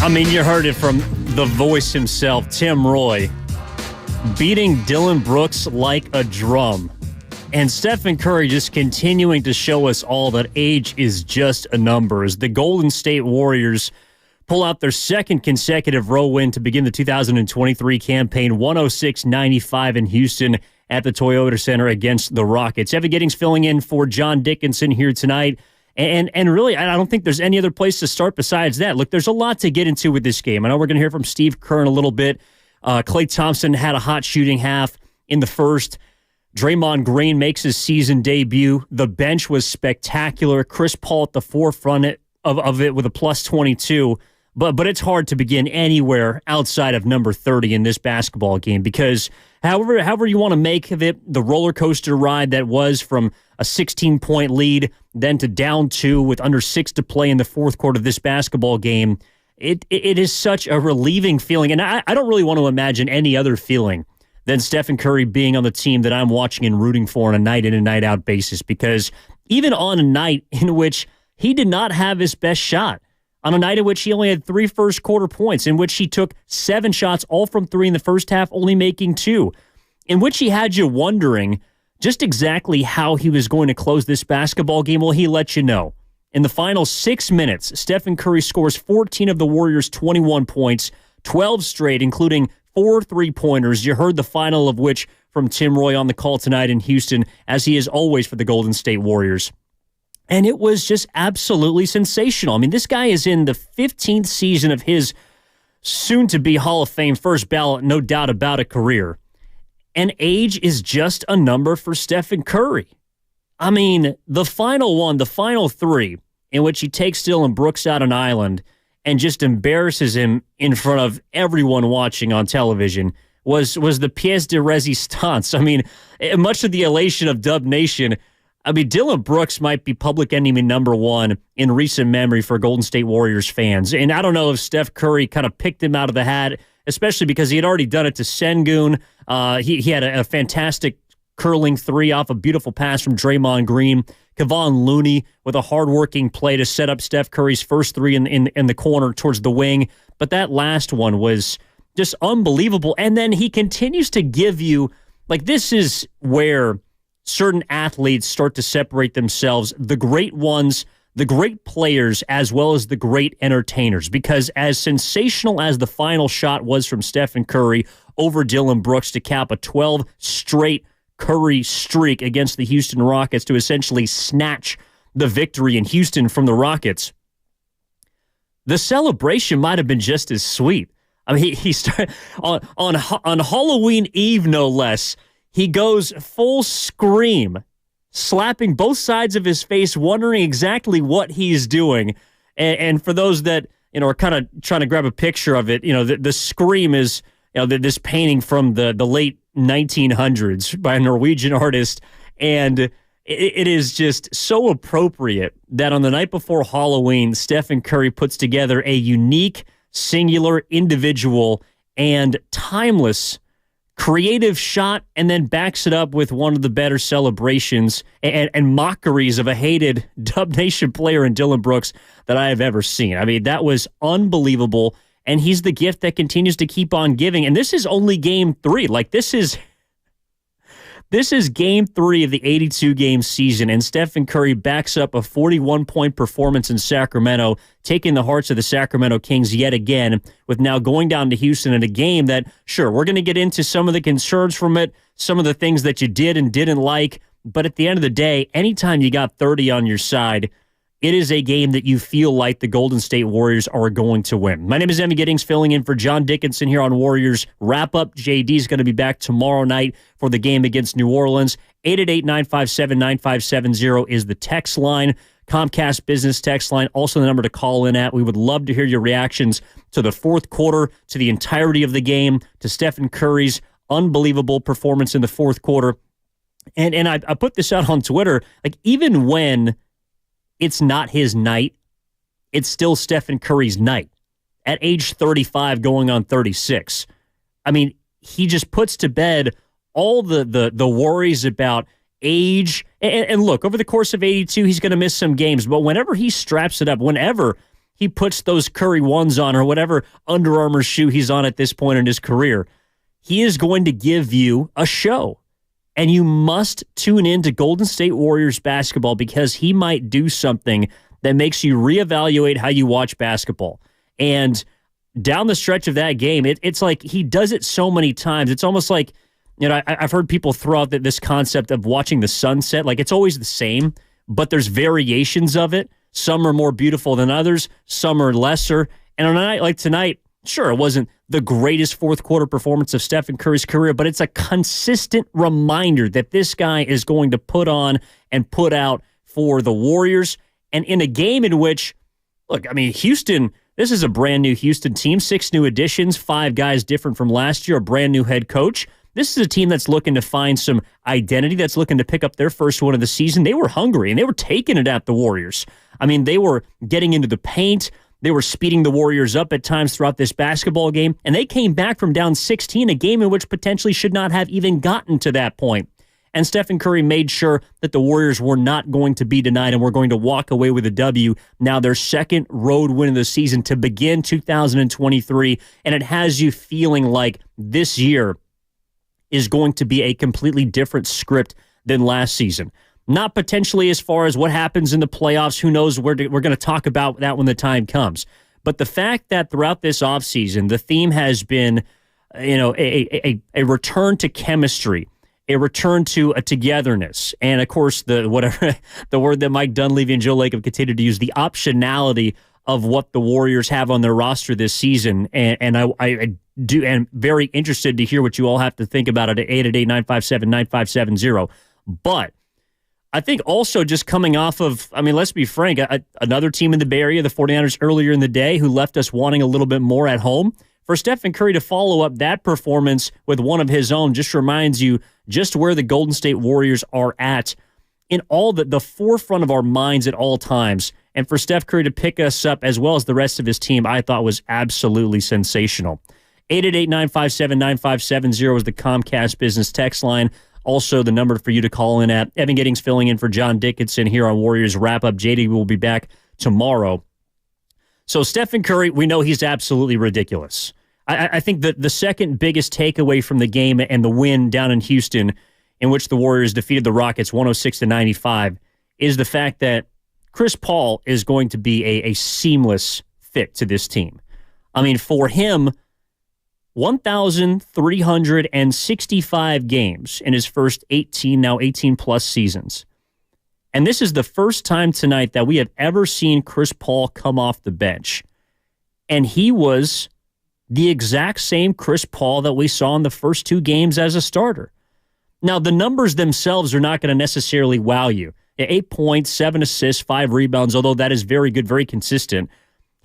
I mean, you heard it from the voice himself, Tim Roy, beating Dillon Brooks like a drum. And Stephen Curry just continuing to show us all that age is just a number as the Golden State Warriors pull out their second consecutive road win to begin the 2023 campaign, 106-95 in Houston at the Toyota Center against the Rockets. Evan Giddings filling in for John Dickinson here tonight. And really, I don't think there's any other place to start besides that. Look, there's a lot to get into with this game. I know we're going to hear from Steve Kerr in a little bit. Klay Thompson had a hot shooting half in the first. Draymond Green makes his season debut. The bench was spectacular. Chris Paul at the forefront of it with a plus 22. But it's hard to begin anywhere outside of number 30 in this basketball game because however you want to make of it, the roller coaster ride that was from a 16-point lead, then to down 2 with under 6 to play in the fourth quarter of this basketball game, it is such a relieving feeling. And I don't really want to imagine any other feeling than Stephen Curry being on the team that I'm watching and rooting for on a night in and night out basis, because even on a night in which he did not have his best shot, on a night in which he only had 3 first-quarter points, in which he took 7 shots, all from 3 in the first half, only making 2, in which he had you wondering just exactly how he was going to close this basketball game. Well, he let you know. In the final 6 minutes, Stephen Curry scores 14 of the Warriors' 21 points, 12 straight, including 4 3-pointers. You heard the final of which from Tim Roy on the call tonight in Houston, as he is always for the Golden State Warriors. And it was just absolutely sensational. I mean, this guy is in the 15th season of his soon-to-be Hall of Fame first ballot, no doubt about it, career. And age is just a number for Stephen Curry. I mean, the final one, the final 3, in which he takes Dillon Brooks out on island and just embarrasses him in front of everyone watching on television, was the pièce de résistance. I mean, much of the elation of Dub Nation, I mean, Dillon Brooks might be public enemy number 1 in recent memory for Golden State Warriors fans. And I don't know if Steph Curry kind of picked him out of the hat, especially because he had already done it to Sengun. He had a fantastic curling 3 off a beautiful pass from Draymond Green. Kevon Looney with a hardworking play to set up Steph Curry's first 3 in the corner towards the wing. But that last one was just unbelievable. And then he continues to give you, like, this is where certain athletes start to separate themselves, the great ones, the great players, as well as the great entertainers. Because as sensational as the final shot was from Stephen Curry over Dillon Brooks to cap a 12-straight Curry streak against the Houston Rockets to essentially snatch the victory in Houston from the Rockets, the celebration might have been just as sweet. I mean, he started on Halloween Eve, no less. He goes full scream, slapping both sides of his face, wondering exactly what he's doing. And for those that are kind of trying to grab a picture of it, the scream is this painting from the late 1900s by a Norwegian artist, and it is just so appropriate that on the night before Halloween, Stephen Curry puts together a unique, singular, individual, and timeless creative shot and then backs it up with one of the better celebrations and mockeries of a hated Dub Nation player in Dillon Brooks that I have ever seen. I mean, that was unbelievable, and he's the gift that continues to keep on giving. And this is only game 3. Like, this is game 3 of the 82-game season, and Stephen Curry backs up a 41-point performance in Sacramento, taking the hearts of the Sacramento Kings yet again, with now going down to Houston in a game that, sure, we're going to get into some of the concerns from it, some of the things that you did and didn't like, but at the end of the day, anytime you got 30 on your side, it is a game that you feel like the Golden State Warriors are going to win. My name is Emmy Giddings, filling in for John Dickinson here on Warriors Wrap-Up. JD is going to be back tomorrow night for the game against New Orleans. 888-957-9570 is the text line. Comcast Business text line, also the number to call in at. We would love to hear your reactions to the fourth quarter, to the entirety of the game, to Stephen Curry's unbelievable performance in the fourth quarter. And I put this out on Twitter, like, even when it's not his night, it's still Stephen Curry's night. At age 35, going on 36. I mean, he just puts to bed all the worries about age. And look, over the course of 82, he's going to miss some games. But whenever he straps it up, whenever he puts those Curry ones on or whatever Under Armour shoe he's on at this point in his career, he is going to give you a show. And you must tune in to Golden State Warriors basketball, because he might do something that makes you reevaluate how you watch basketball. And down the stretch of that game, it's like he does it so many times. It's almost like, you know, I've heard people throw out this concept of watching the sunset. Like, it's always the same, but there's variations of it. Some are more beautiful than others. Some are lesser. And on a night like tonight, sure, it wasn't the greatest fourth quarter performance of Stephen Curry's career, but it's a consistent reminder that this guy is going to put on and put out for the Warriors. And in a game in which, look, I mean, Houston, this is a brand new Houston team, 6 new additions, 5 guys different from last year, a brand new head coach. This is a team that's looking to find some identity, that's looking to pick up their first one of the season. They were hungry, and they were taking it at the Warriors. I mean, they were getting into the paint. They were speeding the Warriors up at times throughout this basketball game, and they came back from down 16, a game in which potentially should not have even gotten to that point. And Stephen Curry made sure that the Warriors were not going to be denied and were going to walk away with a W. Now their second road win of the season to begin 2023, and it has you feeling like this year is going to be a completely different script than last season. Not potentially as far as what happens in the playoffs. Who knows? We're going to talk about that when the time comes. But the fact that throughout this offseason, the theme has been, you know, a return to chemistry, a return to a togetherness, and of course the word that Mike Dunleavy and Joe Lake have continued to use, the optionality of what the Warriors have on their roster this season. And I do am very interested to hear what you all have to think about it at 888-957-9570. But I think also just coming off of, I mean, let's be frank, another team in the Bay Area, the 49ers earlier in the day, who left us wanting a little bit more at home. For Stephen Curry to follow up that performance with one of his own just reminds you just where the Golden State Warriors are at in all the forefront of our minds at all times. And for Steph Curry to pick us up as well as the rest of his team, I thought was absolutely sensational. 888-957-9570 is the Comcast Business text line. Also, the number for you to call in at. Evan Giddings filling in for John Dickinson here on Warriors Wrap-Up. JD will be back tomorrow. So Stephen Curry, we know he's absolutely ridiculous. I think that the second biggest takeaway from the game and the win down in Houston, in which the Warriors defeated the Rockets 106-95, is the fact that Chris Paul is going to be a seamless fit to this team. I mean, for him, 1,365 games in his first 18-plus seasons. And this is the first time tonight that we have ever seen Chris Paul come off the bench. And he was the exact same Chris Paul that we saw in the first 2 games as a starter. Now, the numbers themselves are not going to necessarily wow you. 8 points, 7 assists, 5 rebounds, although that is very good, very consistent,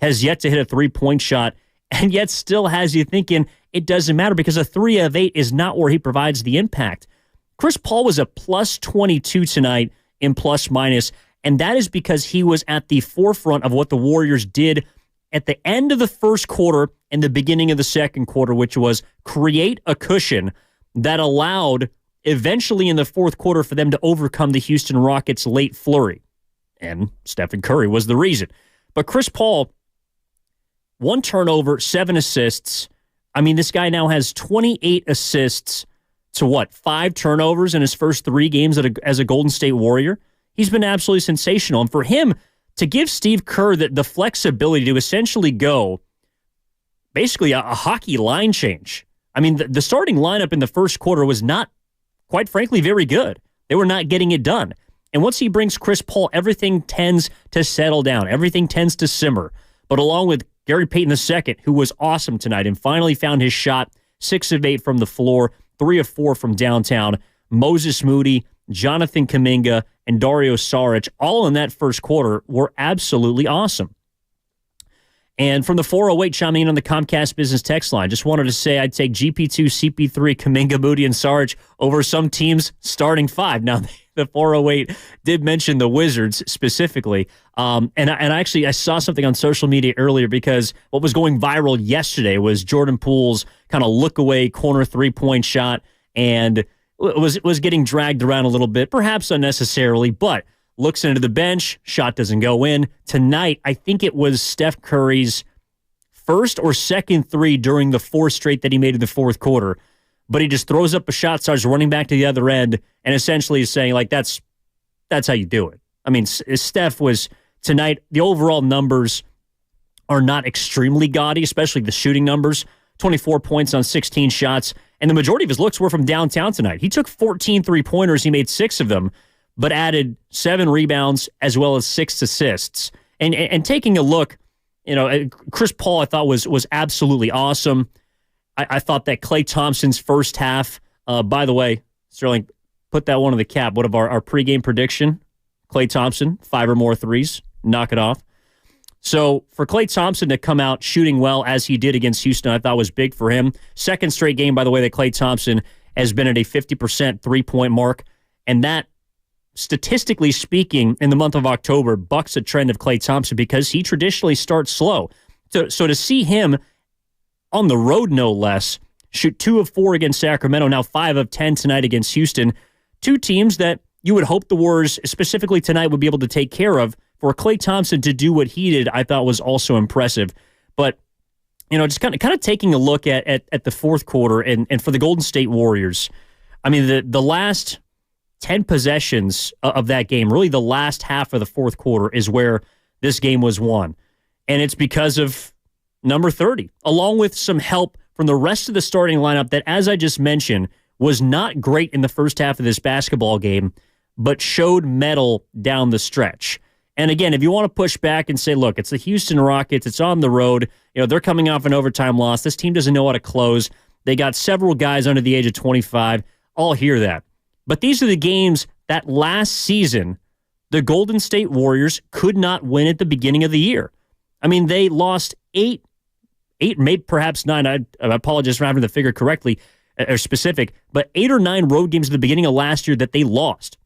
has yet to hit a three-point shot, and yet still has you thinking it doesn't matter because a 3 of 8 is not where he provides the impact. Chris Paul was a plus 22 tonight in plus minus, and that is because he was at the forefront of what the Warriors did at the end of the first quarter and the beginning of the second quarter, which was create a cushion that allowed eventually in the fourth quarter for them to overcome the Houston Rockets' late flurry. And Stephen Curry was the reason. But Chris Paul, 1 turnover, 7 assists. I mean, this guy now has 28 assists to 5 turnovers in his first 3 games as a Golden State Warrior. He's been absolutely sensational. And for him to give Steve Kerr the flexibility to essentially go basically a hockey line change. I mean, the starting lineup in the first quarter was not, quite frankly, very good. They were not getting it done. And once he brings Chris Paul, everything tends to settle down. Everything tends to simmer. But along with Gary Payton II, who was awesome tonight and finally found his shot, 6 of 8 from the floor, 3 of 4 from downtown, Moses Moody, Jonathan Kuminga, and Dario Saric, all in that first quarter, were absolutely awesome. And from the 408 chiming in on the Comcast Business text line, just wanted to say I'd take GP2, CP3, Kuminga, Moody, and Saric over some teams' starting 5. Now, the 408 did mention the Wizards specifically. And I saw something on social media earlier because what was going viral yesterday was Jordan Poole's kind of look-away corner three-point shot, and was getting dragged around a little bit, perhaps unnecessarily, but looks into the bench, shot doesn't go in. Tonight, I think it was Steph Curry's first or second 3 during the 4 straight that he made in the fourth quarter. But he just throws up a shot, starts running back to the other end, and essentially is saying, that's how you do it. I mean, Steph was, tonight, the overall numbers are not extremely gaudy, especially the shooting numbers. 24 points on 16 shots, and the majority of his looks were from downtown tonight. He took 14 three-pointers, he made 6 of them, but added 7 rebounds as well as 6 assists. And taking a look, Chris Paul I thought was absolutely awesome. I thought that Klay Thompson's first half, by the way, Sterling, put that one in the cap. What of our pregame prediction? Klay Thompson, 5 or more threes, knock it off. So for Klay Thompson to come out shooting well as he did against Houston, I thought was big for him. Second straight game, by the way, that Klay Thompson has been at a 50% three-point mark, and that, statistically speaking, in the month of October, bucks a trend of Klay Thompson because he traditionally starts slow. So to see him on the road, no less, shoot 2 of 4 against Sacramento, now 5 of 10 tonight against Houston, 2 teams that you would hope the Warriors, specifically tonight, would be able to take care of. For Klay Thompson to do what he did, I thought was also impressive. But, just kind of taking a look at the fourth quarter and for the Golden State Warriors, I mean, the last 10 possessions of that game, really the last half of the fourth quarter, is where this game was won. And it's because of number 30, along with some help from the rest of the starting lineup that, as I just mentioned, was not great in the first half of this basketball game, but showed mettle down the stretch. And again, if you want to push back and say, look, it's the Houston Rockets, it's on the road, they're coming off an overtime loss, this team doesn't know how to close, they got several guys under the age of 25, I'll hear that. But these are the games that last season the Golden State Warriors could not win at the beginning of the year. I mean, they lost 8, maybe perhaps 9, I apologize for having the figure correctly or specific, but 8 or 9 road games at the beginning of last year that they lost.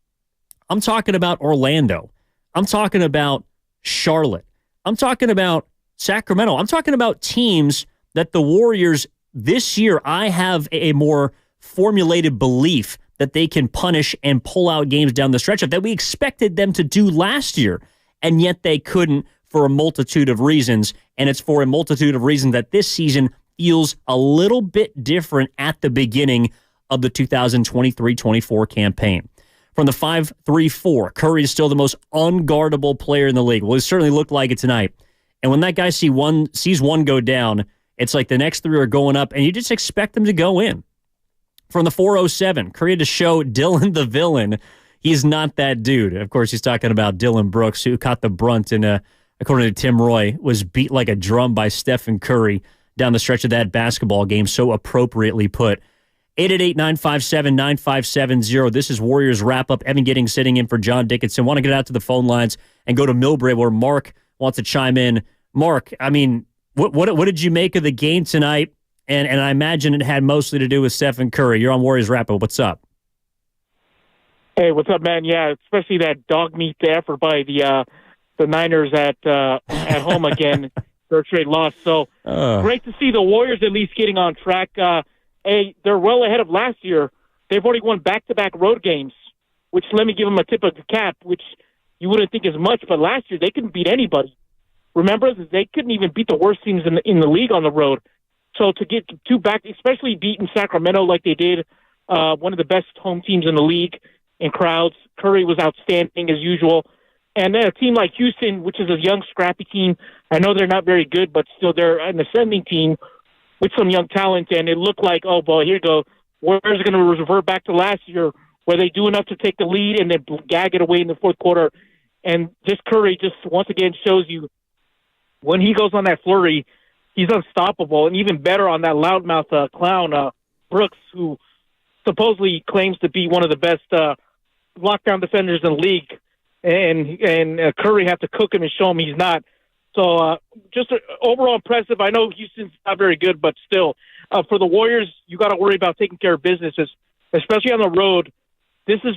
I'm talking about Orlando. I'm talking about Charlotte. I'm talking about Sacramento. I'm talking about teams that the Warriors this year, I have a more formulated belief that they can punish and pull out games down the stretch of that we expected them to do last year, and yet they couldn't for a multitude of reasons, and it's for a multitude of reasons that this season feels a little bit different at the beginning of the 2023-24 campaign. From the 5-3-4, Curry is still the most unguardable player in the league. Well, it certainly looked like it tonight. And when that guy sees one go down, it's like the next 3 are going up, and you just expect them to go in. From the 407, Curry had to show Dylan the villain. He's not that dude. Of course, he's talking about Dylan Brooks, who caught the brunt and, according to Tim Roy, was beat like a drum by Stephen Curry down the stretch of that basketball game, so appropriately put. 888-957-9570. This is Warriors Wrap-Up. Evan Giddings sitting in for John Dickinson. Want to get out to the phone lines and go to Millbrae where Mark wants to chime in. Mark, I mean, what did you make of the game tonight? And I imagine it had mostly to do with Stephen Curry. You're on Warriors Wrap-Up. What's up? Hey, what's up, man? Yeah, especially that dog meat effort by the Niners at home again. Third straight loss. So great to see the Warriors at least getting on track. they're well ahead of last year. They've already won back-to-back road games, which let me give them a tip of the cap, which you wouldn't think is much, but last year they couldn't beat anybody. Remember, they couldn't even beat the worst teams in the league on the road. So to get two back, especially beating Sacramento like they did, one of the best home teams in the league in crowds. Curry was outstanding as usual. And then a team like Houston, which is a young, scrappy team, I know they're not very good, but still they're an ascending team with some young talent. And it looked like, oh, boy, here you go. Warriors are going to revert back to last year where they do enough to take the lead and then gag it away in the fourth quarter. And just Curry just once again shows you when he goes on that flurry, he's unstoppable, and even better on that loudmouth clown, Brooks, who supposedly claims to be one of the best lockdown defenders in the league, and Curry have to cook him and show him he's not. So just overall impressive. I know Houston's not very good, but still, for the Warriors, you got to worry about taking care of business, especially on the road. This is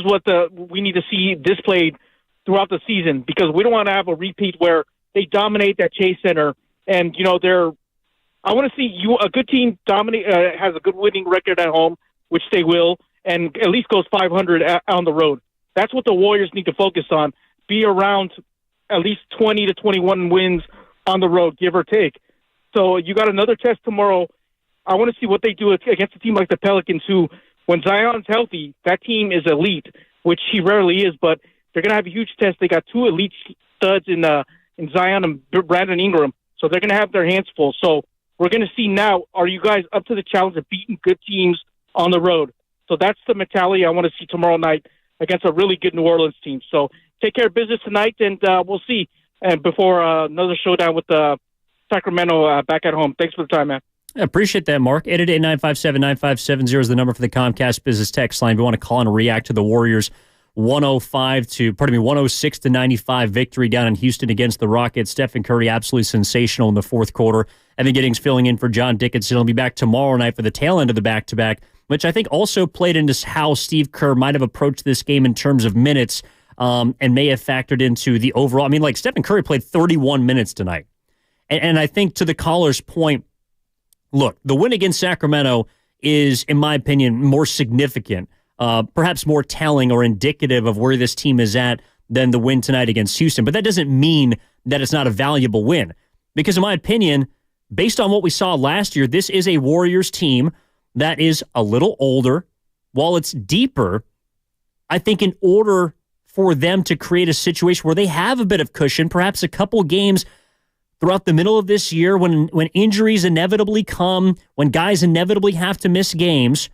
what we need to see displayed throughout the season, because we don't want to have a repeat where they dominate that Chase Center. And, I want to see a good team dominate, has a good winning record at home, which they will, and at least goes 500 on the road. That's what the Warriors need to focus on. Be around at least 20 to 21 wins on the road, give or take. So you got another test tomorrow. I want to see what they do against a team like the Pelicans, who, when Zion's healthy, that team is elite, which he rarely is, but they're going to have a huge test. They got two elite studs in Zion and Brandon Ingram. So they're going to have their hands full. So we're going to see now, are you guys up to the challenge of beating good teams on the road? So that's the mentality I want to see tomorrow night against a really good New Orleans team. So take care of business tonight, and we'll see before another showdown with Sacramento back at home. Thanks for the time, man. I appreciate that, Mark. 888-957-9570 is the number for the Comcast Business Text line. If you want to call and react to the Warriors' 106-95 victory down in Houston against the Rockets. Stephen Curry absolutely sensational in the fourth quarter. Evan Giddings filling in for John Dickinson. He'll be back tomorrow night for the tail end of the back-to-back, which I think also played into how Steve Kerr might have approached this game in terms of minutes, and may have factored into the overall. I mean, like, Stephen Curry played 31 minutes tonight. And I think to the caller's point, look, the win against Sacramento is, in my opinion, more significant, perhaps more telling or indicative of where this team is at than the win tonight against Houston. But that doesn't mean that it's not a valuable win. Because in my opinion, based on what we saw last year, this is a Warriors team that is a little older. While it's deeper, I think in order for them to create a situation where they have a bit of cushion, perhaps a couple games throughout the middle of this year when injuries inevitably come, when guys inevitably have to miss games,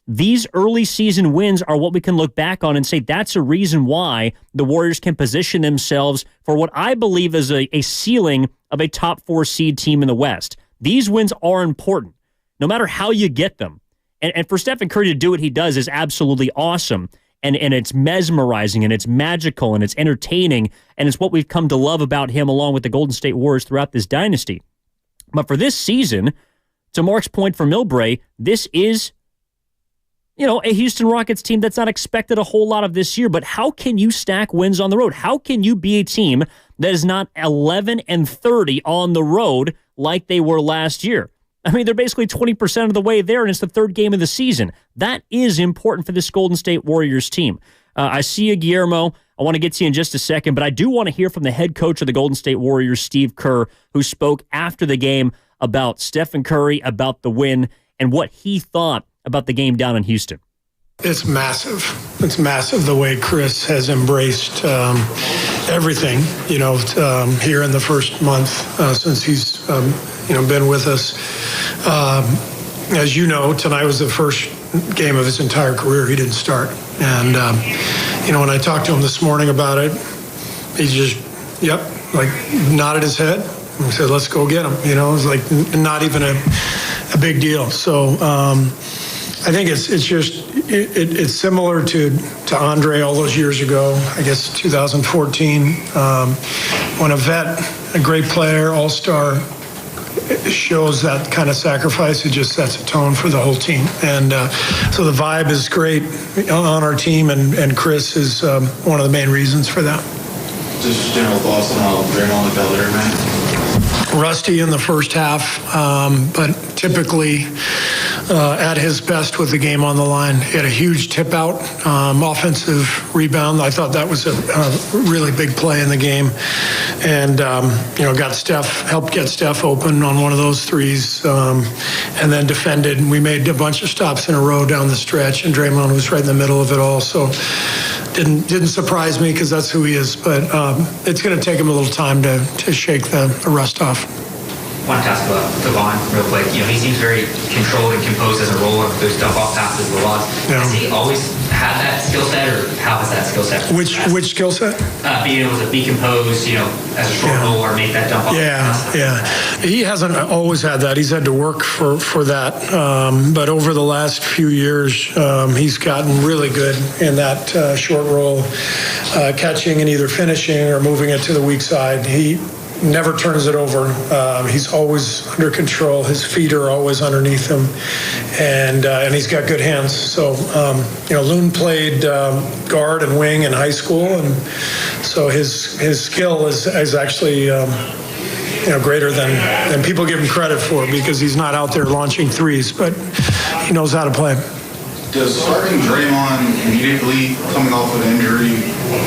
these early season wins are what we can look back on and say that's a reason why the Warriors can position themselves for what I believe is a ceiling of a top 4 seed team in the West. These wins are important, no matter how you get them. And for Stephen Curry to do what he does is absolutely awesome. And it's mesmerizing, and it's magical, and it's entertaining, and it's what we've come to love about him along with the Golden State Warriors throughout this dynasty. But for this season, to Mark's point for Milbray, this is, a Houston Rockets team that's not expected a whole lot of this year. But how can you stack wins on the road? How can you be a team that is not 11-30 on the road like they were last year? I mean, they're basically 20% of the way there, and it's the third game of the season. That is important for this Golden State Warriors team. I see you, Guillermo. I want to get to you in just a second, but I do want to hear from the head coach of the Golden State Warriors, Steve Kerr, who spoke after the game about Stephen Curry, about the win, and what he thought about the game down in Houston. It's massive. It's massive the way Chris has embraced everything, here in the first month since he's, been with us. As you know, tonight was the first game of his entire career. He didn't start. And, when I talked to him this morning about it, he just, nodded his head and said, let's go get him. It was like not even a big deal. So, I think it's similar to Andre all those years ago, I guess 2014, when a vet, a great player, all-star, shows that kind of sacrifice. It just sets a tone for the whole team. And so the vibe is great on our team, and Chris is one of the main reasons for that. Just general thoughts on how Draymond looked out there, man? Rusty in the first half, but typically at his best with the game on the line. He had a huge tip out, offensive rebound. I thought that was a really big play in the game, and helped get Steph open on one of those threes, and then defended. And we made a bunch of stops in a row down the stretch, and Draymond was right in the middle of it all. So didn't surprise me because that's who he is. But it's going to take him a little time to shake the rust off. I want to ask about Devon real quick. He seems very controlled and composed as a roller with those dump-off passes, the loss. Yeah. Has he always had that skill set, or how has that skill set? Which skill set? Being able to be composed, as a short roller, make that dump-off. Yeah. He hasn't always had that. He's had to work for that. But over the last few years, he's gotten really good in that short roll, catching and either finishing or moving it to the weak side. He never turns it over. He's always under control. His feet are always underneath him, and he's got good hands. So, Loon played guard and wing in high school, and so his skill is actually greater than people give him credit for, because he's not out there launching threes, but he knows how to play. Does starting Draymond immediately coming off of an injury,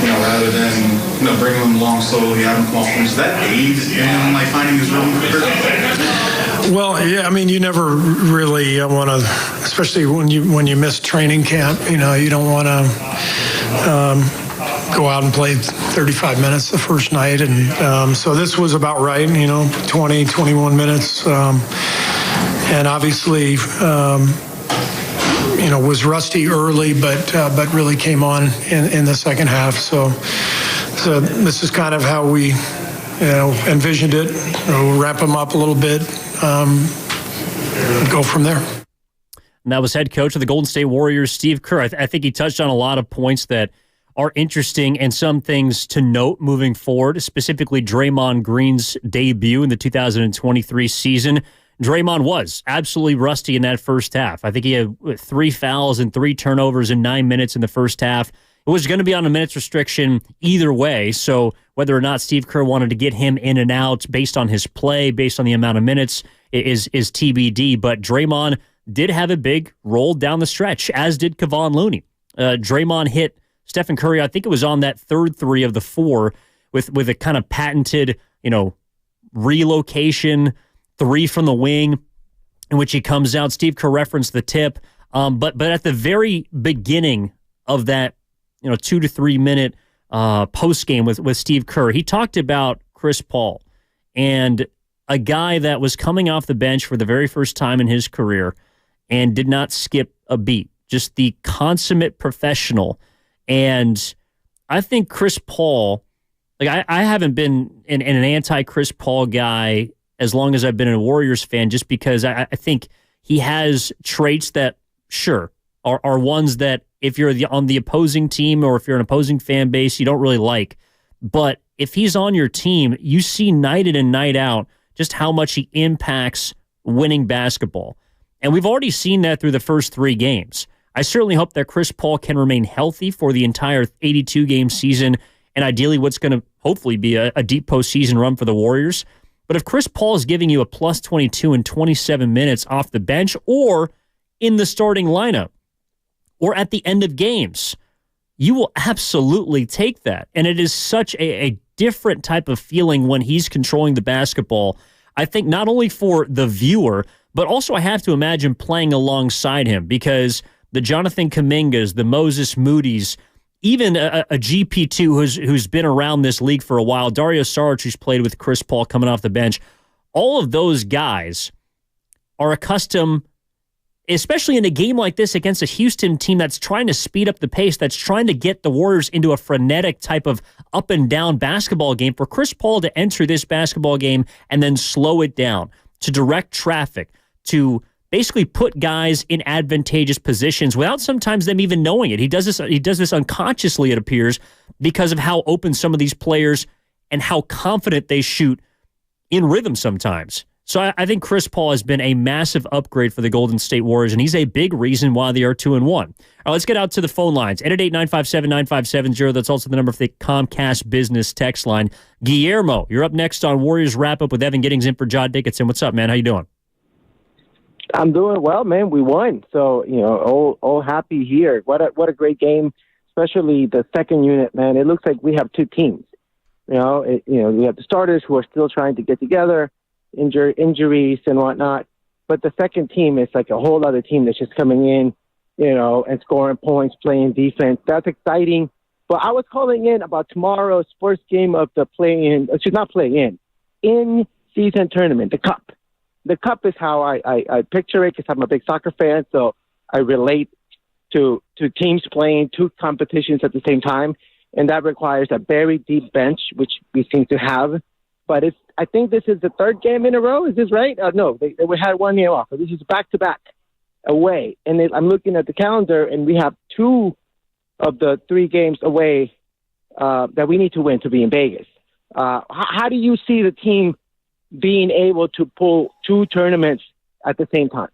rather than bringing him along slowly, having him come off, does that aid in finding his rhythm? Well, yeah, I mean, you never really want to, especially when you miss training camp. You don't want to go out and play 35 minutes the first night, and so this was about right. 20, 21 minutes, and obviously. Was rusty early, but really came on in the second half. So this is kind of how we, envisioned it. Wrap them up a little bit, go from there. And that was head coach of the Golden State Warriors, Steve Kerr. I think he touched on a lot of points that are interesting and some things to note moving forward, specifically Draymond Green's debut in the 2023 season. Draymond was absolutely rusty in that first half. I think he had 3 fouls and 3 turnovers in 9 minutes in the first half. It was going to be on a minutes restriction either way, so whether or not Steve Kerr wanted to get him in and out based on his play, based on the amount of minutes, is TBD. But Draymond did have a big roll down the stretch, as did Kevon Looney. Draymond hit Stephen Curry, I think it was on that third 3 of the 4, with a kind of patented, relocation 3 from the wing, in which he comes out. Steve Kerr referenced the tip, but at the very beginning of that, 2 to 3 minute post game with Steve Kerr, he talked about Chris Paul, and a guy that was coming off the bench for the very first time in his career and did not skip a beat, just the consummate professional. And I think Chris Paul, I haven't been an anti-Chris Paul guy as long as I've been a Warriors fan, just because I think he has traits that, sure, are ones that if you're on the opposing team or if you're an opposing fan base, you don't really like. But if he's on your team, you see night in and night out just how much he impacts winning basketball. And we've already seen that through the first 3 games. I certainly hope that Chris Paul can remain healthy for the entire 82-game season, and ideally what's going to hopefully be a deep postseason run for the Warriors. But if Chris Paul is giving you a plus 22 in 27 minutes off the bench or in the starting lineup or at the end of games, you will absolutely take that. And it is such a different type of feeling when he's controlling the basketball, I think, not only for the viewer, but also I have to imagine playing alongside him, because the Jonathan Kumingas, the Moses Moody's, even a GP2 who's been around this league for a while, Dario Saric, who's played with Chris Paul coming off the bench, all of those guys are accustomed, especially in a game like this against a Houston team that's trying to speed up the pace, that's trying to get the Warriors into a frenetic type of up and down basketball game, for Chris Paul to enter this basketball game and then slow it down, to direct traffic, to basically put guys in advantageous positions without sometimes them even knowing it. He does this unconsciously, it appears, because of how open some of these players and how confident they shoot in rhythm sometimes. So I think Chris Paul has been a massive upgrade for the Golden State Warriors, and he's a big reason why they are 2-1. All right, let's get out to the phone lines. 888-957-9570. That's also the number for the Comcast Business text line. Guillermo, you're up next on Warriors Wrap-Up with Evan Giddings in for John Dickinson. What's up, man? How you doing? I'm doing well, man. We won, so all happy here. What a great game, especially the second unit, man. It looks like we have two teams. We have the starters who are still trying to get together, injuries and whatnot. But the second team is like a whole other team that's just coming in, and scoring points, playing defense. That's exciting. But I was calling in about tomorrow's first game of the in-season tournament, the Cup. The Cup is how I picture it because I'm a big soccer fan, so I relate to teams playing two competitions at the same time, and that requires a very deep bench, which we seem to have. But I think this is the third game in a row. Is this right? No, we had 1 year off. This is back-to-back away. And I'm looking at the calendar, and we have 2 of the 3 games away that we need to win to be in Vegas. How do you see the team being able to pull 2 tournaments at the same time?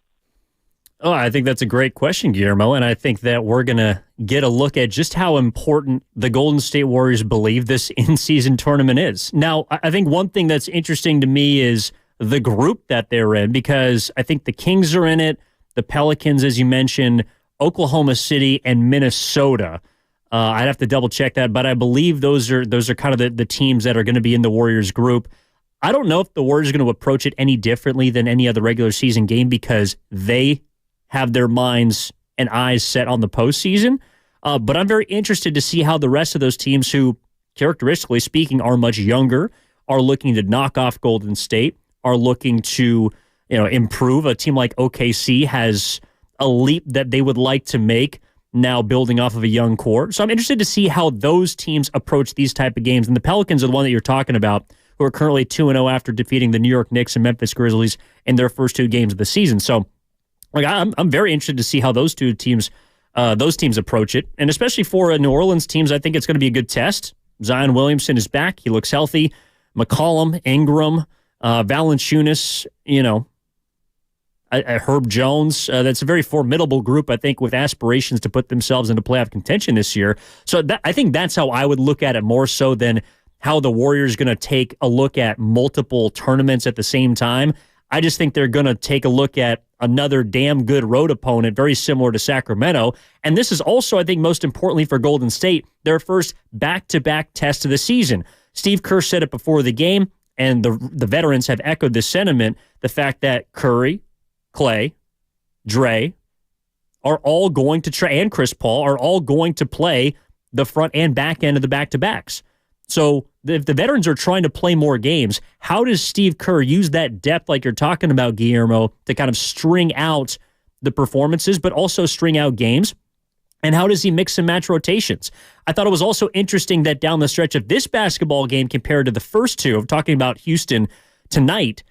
Oh, I think that's a great question, Guillermo, and I think that we're going to get a look at just how important the Golden State Warriors believe this in-season tournament is. Now, I think one thing that's interesting to me is the group that they're in, because I think the Kings are in it, the Pelicans, as you mentioned, Oklahoma City, and Minnesota. I'd have to double-check that, but I believe those are kind of the teams that are going to be in the Warriors group. I don't know if the Warriors are going to approach it any differently than any other regular season game because they have their minds and eyes set on the postseason. But I'm very interested to see how the rest of those teams who, characteristically speaking, are much younger, are looking to knock off Golden State, are looking to improve. A team like OKC has a leap that they would like to make now building off of a young core. So I'm interested to see how those teams approach these type of games. And the Pelicans are the one that you're talking about, who are currently 2-0 after defeating the New York Knicks and Memphis Grizzlies in their first 2 games of the season. So I'm very interested to see how those teams approach it. And especially for New Orleans teams, I think it's going to be a good test. Zion Williamson is back. He looks healthy. McCollum, Ingram, Valanciunas, Herb Jones. That's a very formidable group, I think, with aspirations to put themselves into playoff contention this year. So I think that's how I would look at it more so than how the Warriors are going to take a look at multiple tournaments at the same time. I just think they're going to take a look at another damn good road opponent, very similar to Sacramento. And this is also, I think, most importantly for Golden State, their first back-to-back test of the season. Steve Kerr said it before the game, and the veterans have echoed this sentiment, the fact that Curry, Klay, Dre are all going to and Chris Paul are all going to play the front and back end of the back-to-backs. So if the veterans are trying to play more games, how does Steve Kerr use that depth like you're talking about, Guillermo, to kind of string out the performances, but also string out games? And how does he mix and match rotations? I thought it was also interesting that down the stretch of this basketball game compared to the first 2, of talking about Houston tonight,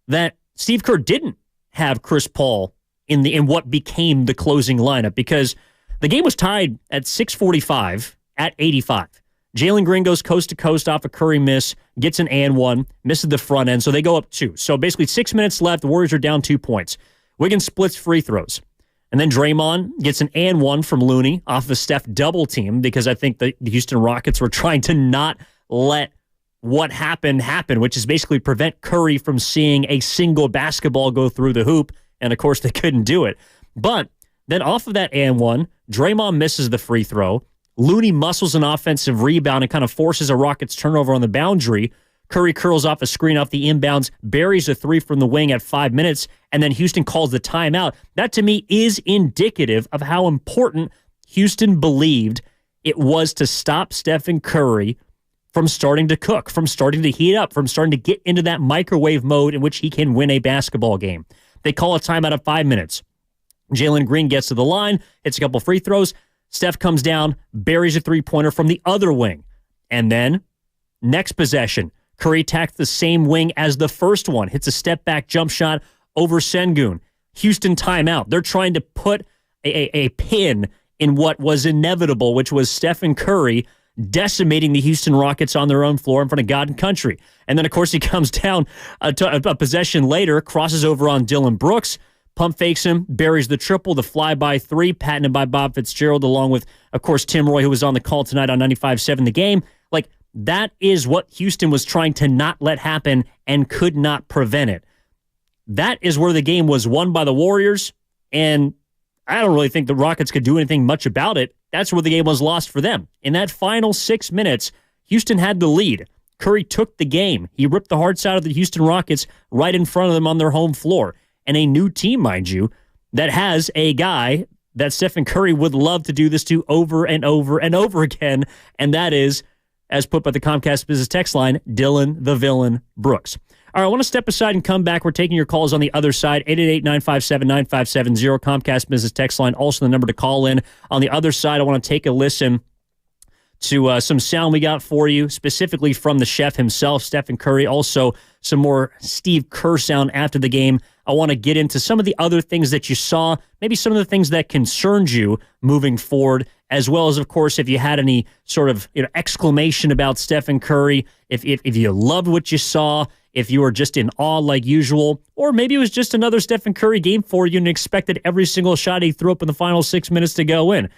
that Steve Kerr didn't have Chris Paul in what became the closing lineup, because the game was tied at 6:45 at 85. Jalen Green goes coast to coast off a Curry miss, gets an and one, misses the front end, so they go up 2. So basically 6 minutes left, the Warriors are down 2 points. Wiggins splits free throws. And then Draymond gets an and one from Looney off the Steph double team, because I think the Houston Rockets were trying to not let what happened happen, which is basically prevent Curry from seeing a single basketball go through the hoop. And of course they couldn't do it. But then off of that and one, Draymond misses the free throw. Looney muscles an offensive rebound and kind of forces a Rockets turnover on the boundary. Curry curls off a screen off the inbounds, buries a 3 from the wing at 5 minutes, and then Houston calls the timeout. That, to me, is indicative of how important Houston believed it was to stop Stephen Curry from starting to cook, from starting to heat up, from starting to get into that microwave mode in which he can win a basketball game. They call a timeout at 5 minutes. Jalen Green gets to the line, hits a couple free throws. Steph comes down, buries a 3-pointer from the other wing. And then, next possession, Curry attacks the same wing as the first one, hits a step-back jump shot over Sengun. Houston timeout. They're trying to put a pin in what was inevitable, which was Stephen Curry decimating the Houston Rockets on their own floor in front of God and country. And then, of course, he comes down a possession later, crosses over on Dylan Brooks, pump fakes him, buries the triple, the fly-by 3, patented by Bob Fitzgerald, along with, of course, Tim Roy, who was on the call tonight on 95.7 The Game. Like, that is what Houston was trying to not let happen and could not prevent it. that is where the game was won by the Warriors, and I don't really think the Rockets could do anything much about it. That's where the game was lost for them. In that final 6 minutes, Houston had the lead. Curry took the game. He ripped the hearts out of the Houston Rockets right in front of them on their home floor. And a new team, mind you, that has a guy that Stephen Curry would love to do this to over and over and over again, and that is, as put by the Comcast Business text line, Dylan the Villain Brooks. All right, I want to step aside and come back. We're taking your calls on the other side, 888-957-9570, Comcast Business text line, also the number to call in. On the other side, I want to take a listen to some sound we got for you, specifically from the chef himself, Stephen Curry, also some more Steve Kerr sound after the game. I want to get into some of the other things that you saw, maybe some of the things that concerned you moving forward, as well as, of course, if you had any sort of exclamation about Stephen Curry, if you loved what you saw, if you were just in awe like usual, or maybe it was just another Stephen Curry game for you and expected every single shot he threw up in the final 6 minutes to go in.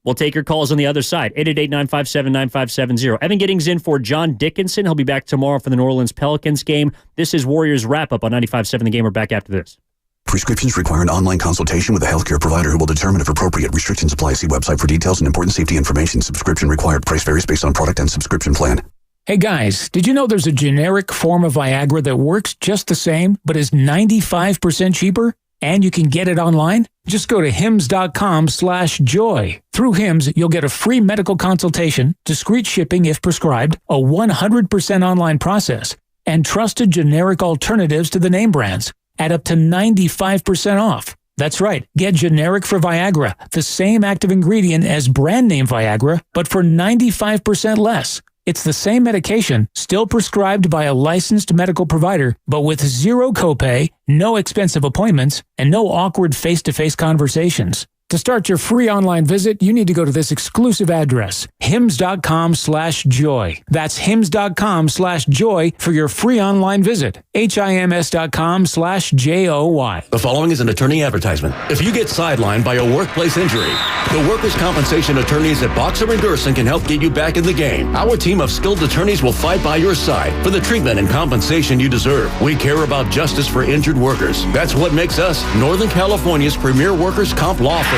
We'll take your calls on the other side, 888-957-9570. Evan Giddings in for John Dickinson. He'll be back tomorrow for the New Orleans Pelicans game. This is Warriors Wrap-Up on 95.7 The Game. We're back after this. Prescriptions require an online consultation with a healthcare provider who will determine if appropriate. Restrictions apply. See website for details and important safety information. Subscription required. Price varies based on product and subscription plan. Hey guys, did you know there's a generic form of Viagra that works just the same, but is 95% cheaper? And you can get it online? Just go to hims.com/joy. Through Hims, you'll get a free medical consultation, discreet shipping if prescribed, a 100% online process, and trusted generic alternatives to the name brands at up to 95% off. That's right, get generic for Viagra, the same active ingredient as brand name Viagra, but for 95% less. It's the same medication, still prescribed by a licensed medical provider, but with zero copay, no expensive appointments, and no awkward face-to-face conversations. To start your free online visit, you need to go to this exclusive address, hims.com/joy. That's hims.com/joy for your free online visit. hims.com/joy. The following is an attorney advertisement. If you get sidelined by a workplace injury, the workers' compensation attorneys at Boxer & Gerson can help get you back in the game. Our team of skilled attorneys will fight by your side for the treatment and compensation you deserve. We care about justice for injured workers. That's what makes us Northern California's premier workers' comp law firm.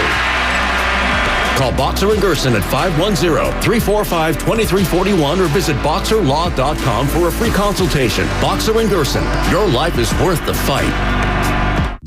Call Boxer & Gerson at 510-345-2341 or visit boxerlaw.com for a free consultation. Boxer & Gerson, your life is worth the fight.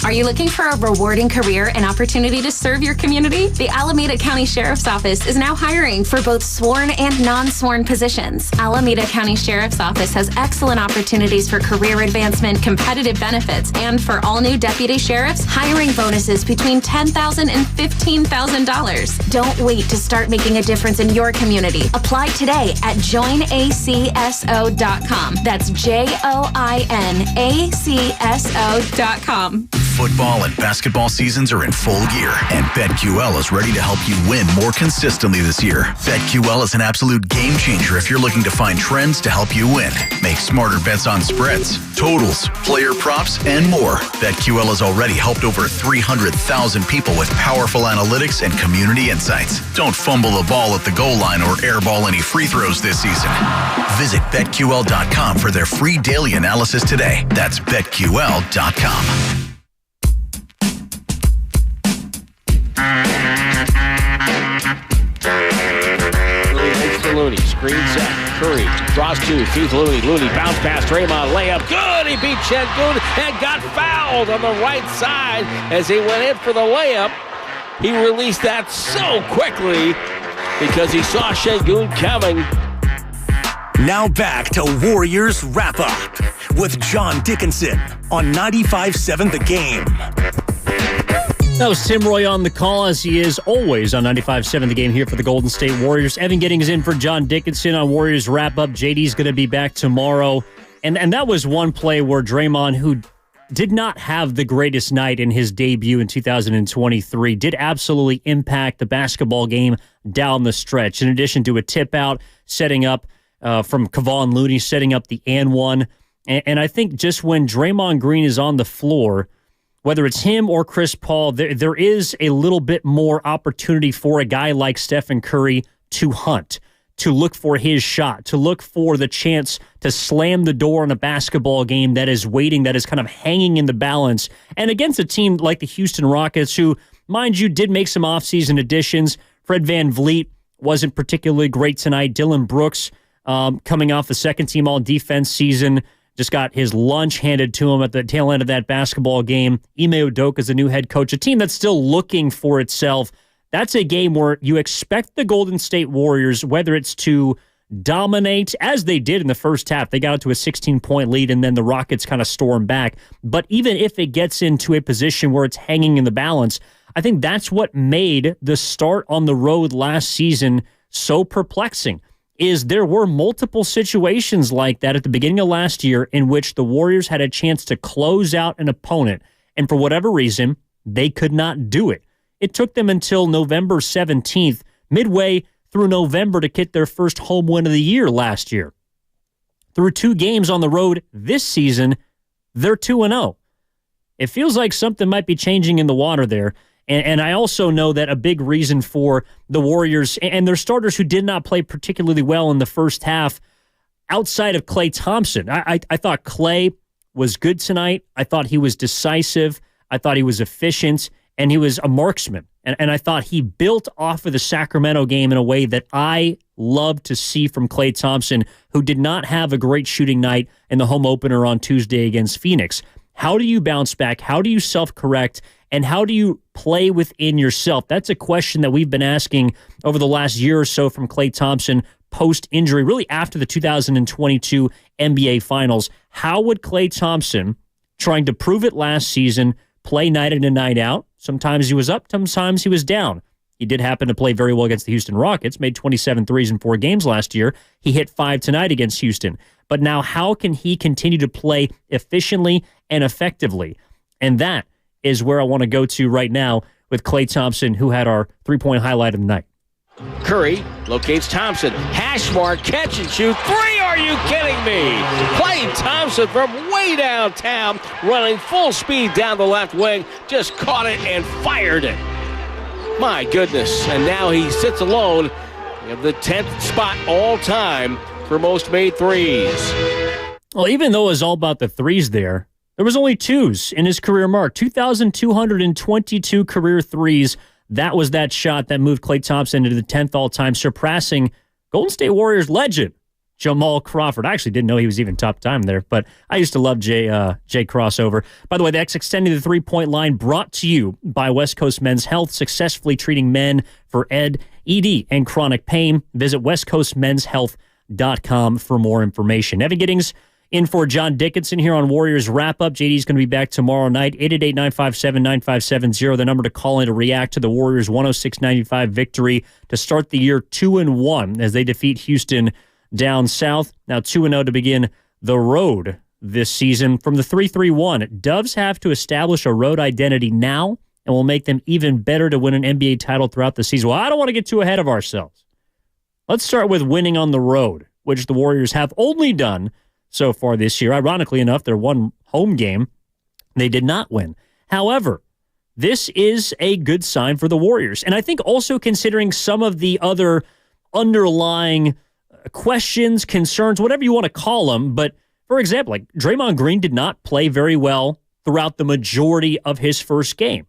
Are you looking for a rewarding career and opportunity to serve your community? The Alameda County Sheriff's Office is now hiring for both sworn and non-sworn positions. Alameda County Sheriff's Office has excellent opportunities for career advancement, competitive benefits, and for all new deputy sheriffs, hiring bonuses between $10,000 and $15,000. Don't wait to start making a difference in your community. Apply today at joinacso.com. That's joinacso.com. Football and basketball seasons are in full gear, and BetQL is ready to help you win more consistently this year. BetQL is an absolute game changer if you're looking to find trends to help you win. Make smarter bets on spreads, totals, player props, and more. BetQL has already helped over 300,000 people with powerful analytics and community insights. Don't fumble the ball at the goal line or airball any free throws this season. Visit BetQL.com for their free daily analysis today. That's BetQL.com. Looney, screen set, Curry, draws two, feeds Looney, bounce pass, Draymond, layup, good, he beat Şengün and got fouled on the right side as he went in for the layup. He released that so quickly because he saw Şengün coming. Now back to Warriors Wrap-Up with John Dickinson on 95.7 The Game. That was Tim Roy on the call, as he is always on 95.7 The Game here for the Golden State Warriors. Evan Giddings in for John Dickinson on Warriors Wrap-Up. JD's going to be back tomorrow. And that was one play where Draymond, who did not have the greatest night in his debut in 2023, did absolutely impact the basketball game down the stretch. In addition to a tip-out, setting up from Kevon Looney, setting up the and one. And I think just when Draymond Green is on the floor, whether it's him or Chris Paul, there is a little bit more opportunity for a guy like Stephen Curry to hunt, to look for his shot, to look for the chance to slam the door on a basketball game that is waiting, that is kind of hanging in the balance. And against a team like the Houston Rockets, who, mind you, did make some offseason additions. Fred VanVleet wasn't particularly great tonight. Dylan Brooks, coming off the second-team all-defense season, just got his lunch handed to him at the tail end of that basketball game. Ime Udoka is the new head coach, a team that's still looking for itself. That's a game where you expect the Golden State Warriors, whether it's to dominate, as they did in the first half. They got out to a 16-point lead, and then the Rockets kind of stormed back. But even if it gets into a position where it's hanging in the balance, I think that's what made the start on the road last season so perplexing, is there were multiple situations like that at the beginning of last year in which the Warriors had a chance to close out an opponent, and for whatever reason, they could not do it. It took them until November 17th, midway through November, to get their first home win of the year last year. Through 2 games on the road this season, they're 2-0. It feels like something might be changing in the water there. And I also know that a big reason for the Warriors and their starters who did not play particularly well in the first half, outside of Klay Thompson. I thought Klay was good tonight. I thought he was decisive. I thought he was efficient. And he was a marksman. And I thought he built off of the Sacramento game in a way that I love to see from Klay Thompson, who did not have a great shooting night in the home opener on Tuesday against Phoenix. How do you bounce back? How do you self-correct? And how do you play within yourself? That's a question that we've been asking over the last year or so from Klay Thompson post-injury, really after the 2022 NBA Finals. How would Klay Thompson, trying to prove it last season, play night in and night out? Sometimes he was up, sometimes he was down. He did happen to play very well against the Houston Rockets, made 27 threes in 4 games last year. He hit 5 tonight against Houston. But now how can he continue to play efficiently and effectively? And that is where I want to go to right now with Klay Thompson, who had our 3-point highlight of the night. Curry locates Thompson. Hash mark, catch and shoot. 3, are you kidding me? Klay Thompson from way downtown, running full speed down the left wing, just caught it and fired it. My goodness, and now he sits alone in the 10th spot all time for most made threes. Well, even though it was all about the threes there was only 2s in his career mark. 2,222 career threes. That was that shot that moved Klay Thompson into the 10th all-time, surpassing Golden State Warriors legend Jamal Crawford. I actually didn't know he was even top time there, but I used to love Jay Crossover. By the way, that's extending the 3-point line, brought to you by West Coast Men's Health, successfully treating men for ED, and chronic pain. Visit westcoastmenshealth.com for more information. Evan Giddings in for John Dickinson here on Warriors Wrap-Up. JD's going to be back tomorrow night. 888-957-9570, the number to call in to react to the Warriors' 106-95 victory to start the year 2-1 as they defeat Houston down south. Now 2-0 to begin the road this season. From the 3-3-1, Doves have to establish a road identity now and will make them even better to win an NBA title throughout the season. Well, I don't want to get too ahead of ourselves. Let's start with winning on the road, which the Warriors have only done so far this year. Ironically enough, their one home game, they did not win. However, this is a good sign for the Warriors. And I think also considering some of the other underlying questions, concerns, whatever you want to call them. But for example, like Draymond Green did not play very well throughout the majority of his first game.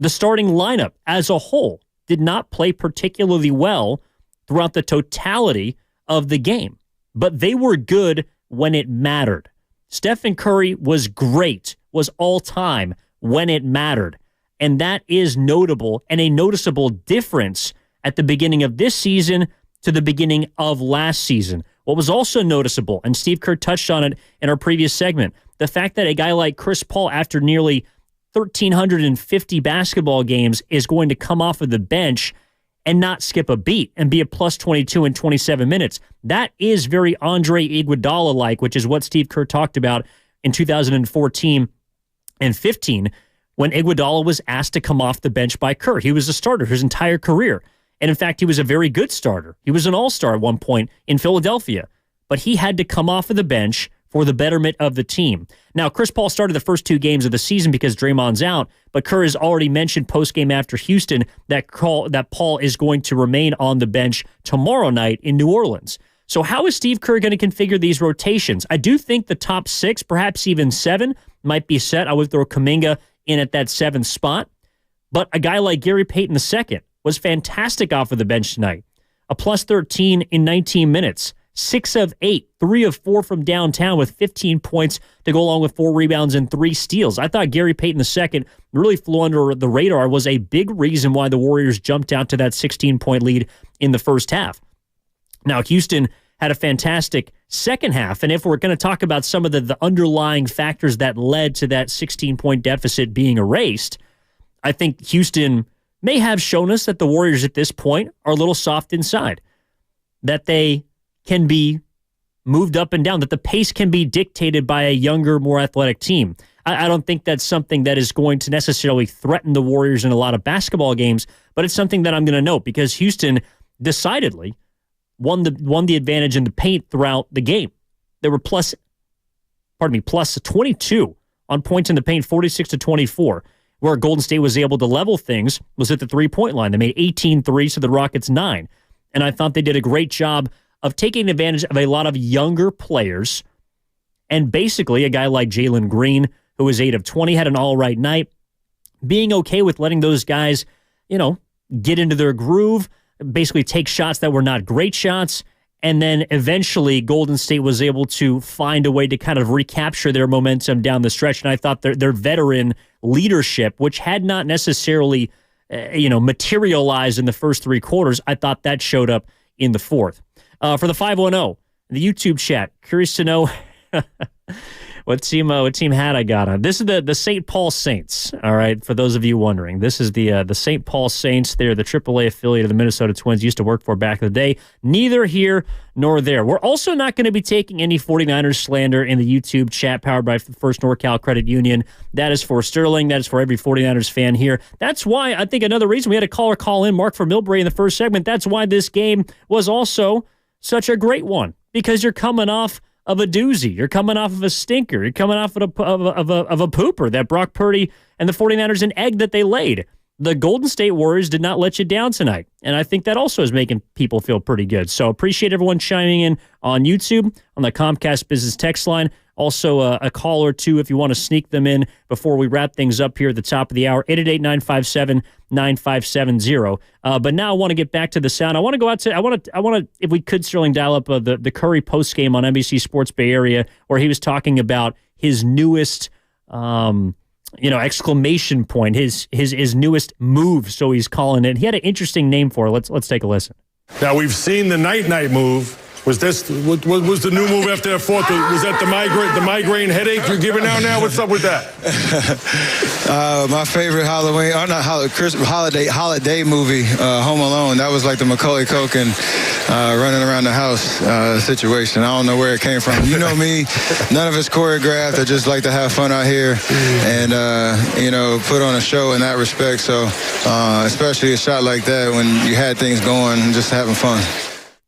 The starting lineup as a whole did not play particularly well throughout the totality of the game. But they were good when it mattered. Stephen Curry was great, was all-time when it mattered. And that is notable and a noticeable difference at the beginning of this season to the beginning of last season. What was also noticeable, and Steve Kerr touched on it in our previous segment, the fact that a guy like Chris Paul, after nearly 1,350 basketball games, is going to come off of the bench and not skip a beat and be a plus 22 in 27 minutes. That is very Andre Iguodala-like, which is what Steve Kerr talked about in 2014 and 15 when Iguodala was asked to come off the bench by Kerr. He was a starter his entire career. And in fact, he was a very good starter. He was an all-star at one point in Philadelphia. But he had to come off of the bench for the betterment of the team. Now, Chris Paul started the first 2 games of the season because Draymond's out, but Kerr has already mentioned postgame after Houston that Paul is going to remain on the bench tomorrow night in New Orleans. So how is Steve Kerr going to configure these rotations? I do think the top 6, perhaps even 7, might be set. I would throw Kuminga in at that 7th spot. But a guy like Gary Payton II was fantastic off of the bench tonight. A plus 13 in 19 minutes. 6 of 8, 3 of 4 from downtown with 15 points to go along with 4 rebounds and 3 steals. I thought Gary Payton II really flew under the radar, was a big reason why the Warriors jumped out to that 16-point lead in the first half. Now, Houston had a fantastic second half, and if we're going to talk about some of the underlying factors that led to that 16-point deficit being erased, I think Houston may have shown us that the Warriors at this point are a little soft inside, that they can be moved up and down, that the pace can be dictated by a younger, more athletic team. I don't think that's something that is going to necessarily threaten the Warriors in a lot of basketball games, but it's something that I'm going to note because Houston decidedly won the advantage in the paint throughout the game. They were plus 22 on points in the paint, 46-24. Where Golden State was able to level things was at the three-point line. They made 18 threes to the Rockets 9. And I thought they did a great job of taking advantage of a lot of younger players. And basically, a guy like Jalen Green, who was 8 of 20, had an all-right night, being okay with letting those guys, get into their groove, basically take shots that were not great shots. And then eventually Golden State was able to find a way to kind of recapture their momentum down the stretch. And I thought their veteran leadership, which had not necessarily, materialized in the first 3 quarters, I thought that showed up in the fourth. For the 510, the YouTube chat, curious to know what team hat I got on. This is the St. Paul Saints, all right, for those of you wondering. This is the St. Paul Saints. They're the AAA affiliate of the Minnesota Twins, used to work for back in the day. Neither here nor there. We're also not going to be taking any 49ers slander in the YouTube chat powered by First NorCal Credit Union. That is for Sterling. That is for every 49ers fan here. That's why I think another reason we had a caller call in, Mark from Millbrae, in the first segment. That's why this game was also such a great one, because you're coming off of a doozy. You're coming off of a stinker. You're coming off of a pooper that Brock Purdy and the 49ers, an egg that they laid. The Golden State Warriors did not let you down tonight, and I think that also is making people feel pretty good. So appreciate everyone chiming in on YouTube, on the Comcast Business text line. Also, a call or two if you want to sneak them in before we wrap things up here at the top of the hour, 888-957-9570. But now I want to get back to the sound. I want to go out to, I want to, if we could, Sterling, dial up the Curry postgame on NBC Sports Bay Area, where he was talking about his newest, exclamation point, his newest move, so he's calling it. He had an interesting name for it. Let's take a listen. Now, we've seen the night move. Was the new move after that fourth? Was that the migraine headache you're giving out now? What's up with that? My favorite Halloween, or not Christmas holiday movie, Home Alone. That was like the Macaulay Culkin running around the house situation. I don't know where it came from. You know me, none of it's choreographed. I just like to have fun out here and put on a show in that respect. So especially a shot like that when you had things going and just having fun.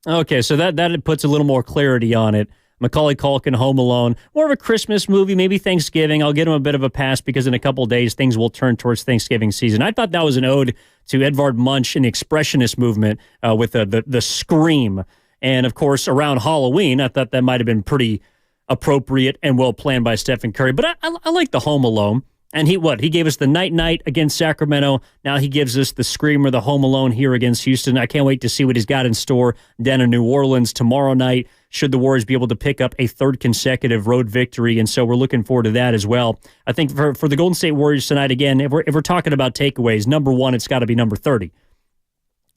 Okay, so that puts a little more clarity on it. Macaulay Culkin, Home Alone, more of a Christmas movie, maybe Thanksgiving. I'll give him a bit of a pass because in a couple of days, things will turn towards Thanksgiving season. I thought that was an ode to Edvard Munch and the Expressionist movement with the scream. And, of course, around Halloween, I thought that might have been pretty appropriate and well planned by Stephen Curry. But I like the Home Alone. And he gave us the night against Sacramento. Now he gives us the screamer, the Home Alone here against Houston. I can't wait to see what he's got in store down in New Orleans tomorrow night, should the Warriors be able to pick up a third consecutive road victory. And so we're looking forward to that as well. I think for the Golden State Warriors tonight, again, if we're talking about takeaways, number one, it's got to be number 30.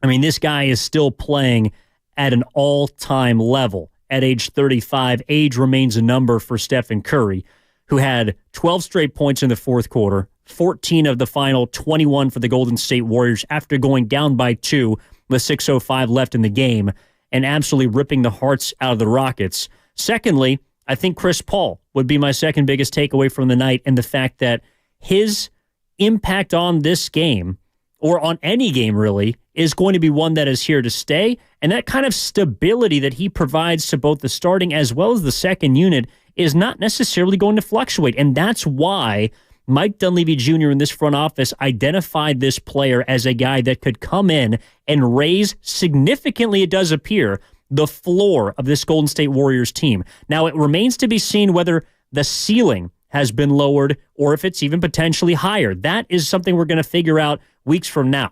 I mean, this guy is still playing at an all-time level at age 35. Age remains a number for Stephen Curry, who had 12 straight points in the fourth quarter, 14 of the final 21 for the Golden State Warriors after going down by 2 with 6:05 left in the game and absolutely ripping the hearts out of the Rockets. Secondly, I think Chris Paul would be my second biggest takeaway from the night, and the fact that his impact on this game, or on any game really, is going to be one that is here to stay. And that kind of stability that he provides to both the starting as well as the second unit is not necessarily going to fluctuate. And that's why Mike Dunleavy Jr. in this front office identified this player as a guy that could come in and raise significantly, it does appear, the floor of this Golden State Warriors team. Now, it remains to be seen whether the ceiling has been lowered or if it's even potentially higher. That is something we're going to figure out weeks from now.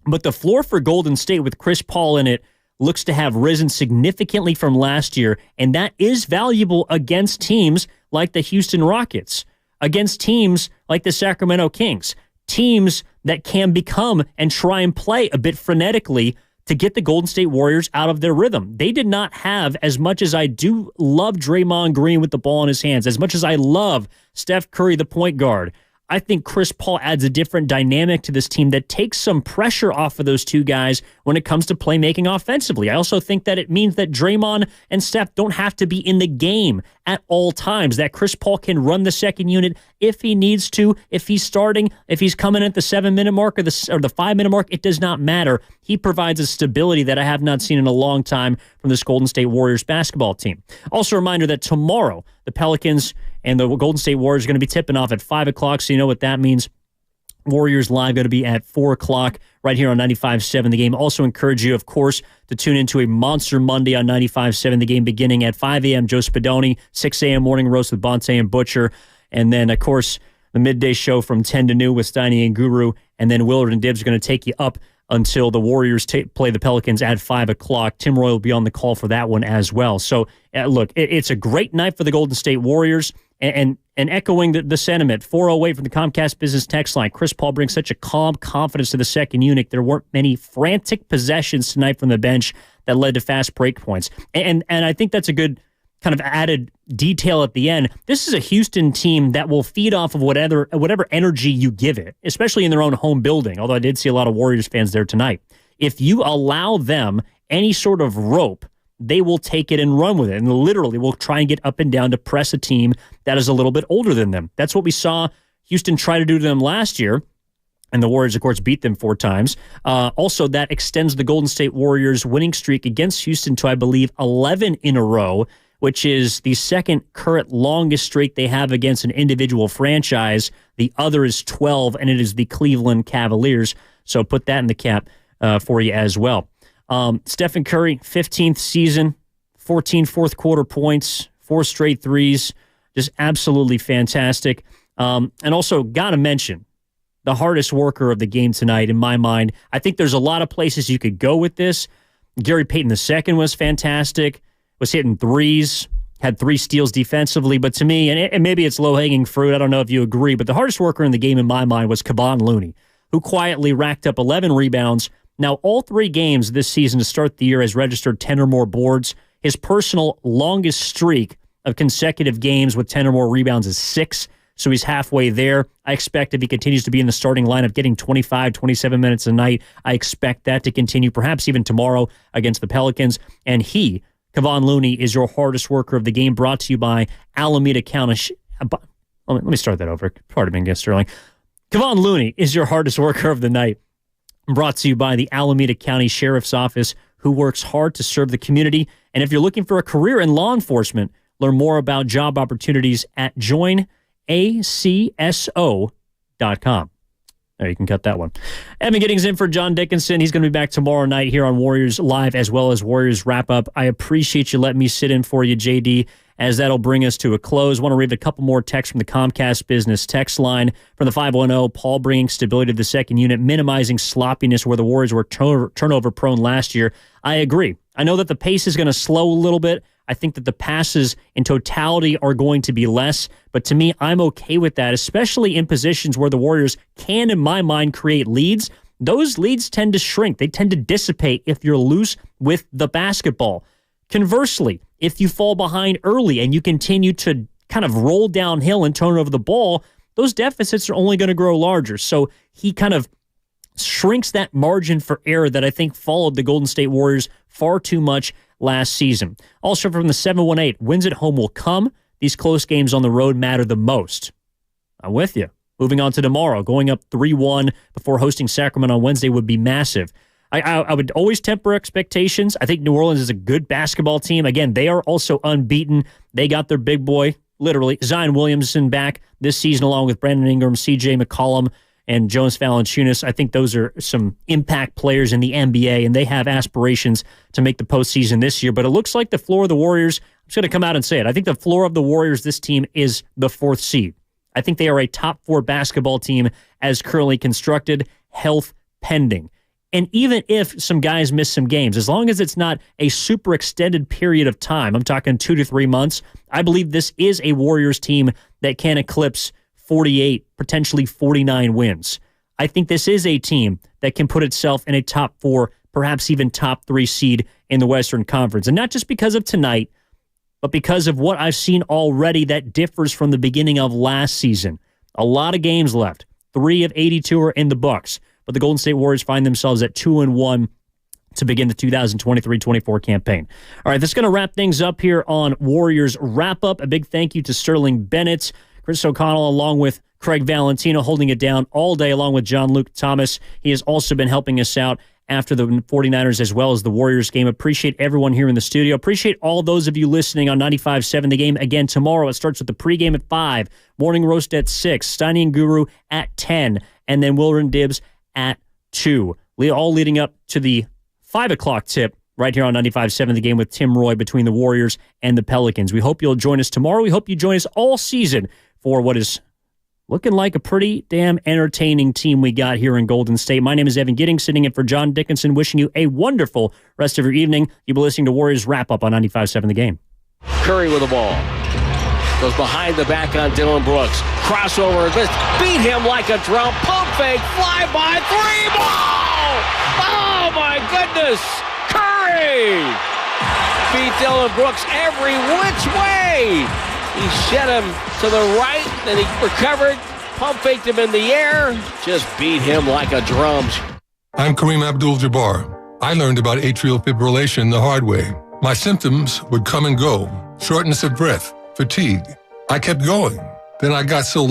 But the floor for Golden State with Chris Paul in it looks to have risen significantly from last year, and that is valuable against teams like the Houston Rockets, against teams like the Sacramento Kings, teams that can become and try and play a bit frenetically to get the Golden State Warriors out of their rhythm. They did not have, as much as I do love Draymond Green with the ball in his hands, as much as I love Steph Curry, the point guard, I think Chris Paul adds a different dynamic to this team that takes some pressure off of those two guys when it comes to playmaking offensively. I also think that it means that Draymond and Steph don't have to be in the game at all times, that Chris Paul can run the second unit if he needs to, if he's starting, if he's coming at the 7-minute mark or the 5-minute mark, it does not matter. He provides a stability that I have not seen in a long time from this Golden State Warriors basketball team. Also a reminder that tomorrow, the Pelicans and the Golden State Warriors are going to be tipping off at 5 o'clock, so you know what that means. Warriors Live going to be at 4 o'clock right here on 95.7 The Game. Also encourage you, of course, to tune into a Monster Monday on 95.7 The Game beginning at 5 a.m. Joe Spadoni, 6 a.m. Morning Roast with Bonte and Butcher. And then, of course, the midday show from 10 to noon with Steiny and Guru. And then Willard and Dibbs are going to take you up until the Warriors play the Pelicans at 5 o'clock. Tim Roy will be on the call for that one as well. So, look, it's a great night for the Golden State Warriors. And echoing the sentiment, 408 from the Comcast Business text line, Chris Paul brings such a calm confidence to the second unit. There weren't many frantic possessions tonight from the bench that led to fast break points. And I think that's a good kind of added detail at the end. This is a Houston team that will feed off of whatever energy you give it, especially in their own home building, although I did see a lot of Warriors fans there tonight. If you allow them any sort of rope, they will take it and run with it, and literally will try and get up and down to press a team that is a little bit older than them. That's what we saw Houston try to do to them last year, and the Warriors, of course, beat them 4 times. Also, that extends the Golden State Warriors' winning streak against Houston to, I believe, 11 in a row, which is the second current longest streak they have against an individual franchise. The other is 12, and it is the Cleveland Cavaliers. So put that in the cap for you as well. Stephen Curry, 15th season, 14 fourth-quarter points, 4 straight threes, just absolutely fantastic. And also, got to mention, the hardest worker of the game tonight, in my mind. I think there's a lot of places you could go with this. Gary Payton II was fantastic, was hitting threes, had 3 steals defensively. But to me, and maybe it's low-hanging fruit, I don't know if you agree, but the hardest worker in the game, in my mind, was Kevon Looney, who quietly racked up 11 rebounds. Now, all 3 games this season to start the year has registered 10 or more boards. His personal longest streak of consecutive games with 10 or more rebounds is 6, so he's halfway there. I expect if he continues to be in the starting lineup, getting 25, 27 minutes a night, I expect that to continue, perhaps even tomorrow against the Pelicans. And he, Kevon Looney, is your hardest worker of the game, brought to you by Alameda County. Let me start that over. Pardon me, Sterling. Kevon Looney is your hardest worker of the night, brought to you by the Alameda County Sheriff's Office, who works hard to serve the community. And if you're looking for a career in law enforcement, learn more about job opportunities at joinacso.com. There, you can cut that one. Evan Giddings in for John Dickinson. He's going to be back tomorrow night here on Warriors Live as well as Warriors Wrap Up. I appreciate you letting me sit in for you, JD, as that'll bring us to a close. I want to read a couple more texts from the Comcast Business text line. From the 510, Paul bringing stability to the second unit, minimizing sloppiness where the Warriors were turnover prone last year. I agree. I know that the pace is going to slow a little bit. I think that the passes in totality are going to be less, but to me, I'm okay with that, especially in positions where the Warriors can, in my mind, create leads. Those leads tend to shrink. They tend to dissipate if you're loose with the basketball. Conversely, if you fall behind early and you continue to kind of roll downhill and turn over the ball, those deficits are only going to grow larger. So he kind of shrinks that margin for error that I think followed the Golden State Warriors far too much last season. Also from the 718, wins at home will come. These close games on the road matter the most. I'm with you. Moving on to tomorrow, going up 3-1 before hosting Sacramento on Wednesday would be massive. I would always temper expectations. I think New Orleans is a good basketball team. Again, they are also unbeaten. They got their big boy, literally, Zion Williamson back this season, along with Brandon Ingram, C.J. McCollum, and Jonas Valanciunas. I think those are some impact players in the NBA, and they have aspirations to make the postseason this year. But it looks like the floor of the Warriors, I'm just going to come out and say it, I think the floor of the Warriors, this team, is the 4th seed. I think they are a top 4 basketball team as currently constructed, health pending. And even if some guys miss some games, as long as it's not a super extended period of time, I'm talking 2 to 3 months, I believe this is a Warriors team that can eclipse 48, potentially 49 wins. I think this is a team that can put itself in a top 4, perhaps even top 3 seed in the Western Conference. And not just because of tonight, but because of what I've seen already that differs from the beginning of last season. A lot of games left. 3 of 82 are in the books. But the Golden State Warriors find themselves at 2-1 to begin the 2023-24 campaign. All right, that's going to wrap things up here on Warriors Wrap-Up. A big thank you to Sterling Bennett, Chris O'Connell, along with Craig Valentino, holding it down all day, along with John Luke Thomas. He has also been helping us out after the 49ers as well as the Warriors game. Appreciate everyone here in the studio. Appreciate all those of you listening on 95.7 The Game. Again, tomorrow it starts with the pregame at 5, morning roast at 6, Steiny and Guru at 10, and then Wilder and Dibbs at 2. All leading up to the 5 o'clock tip right here on 95.7 The Game with Tim Roy between the Warriors and the Pelicans. We hope you'll join us tomorrow. We hope you join us all season for what is looking like a pretty damn entertaining team we got here in Golden State. My name is Evan Giddings, sitting in for John Dickinson, wishing you a wonderful rest of your evening. You'll be listening to Warriors Wrap-Up on 95.7 The Game. Curry with the ball. Goes behind the back on Dylan Brooks. Crossover. Beat him like a drum. Pump fake. Fly by. 3 ball. Oh, my goodness. Curry. Beat Dylan Brooks every which way. He shed him to the right. Then he recovered. Pump faked him in the air. Just beat him like a drum. I'm Kareem Abdul-Jabbar. I learned about atrial fibrillation the hard way. My symptoms would come and go. Shortness of breath. Fatigue. I kept going. Then I got so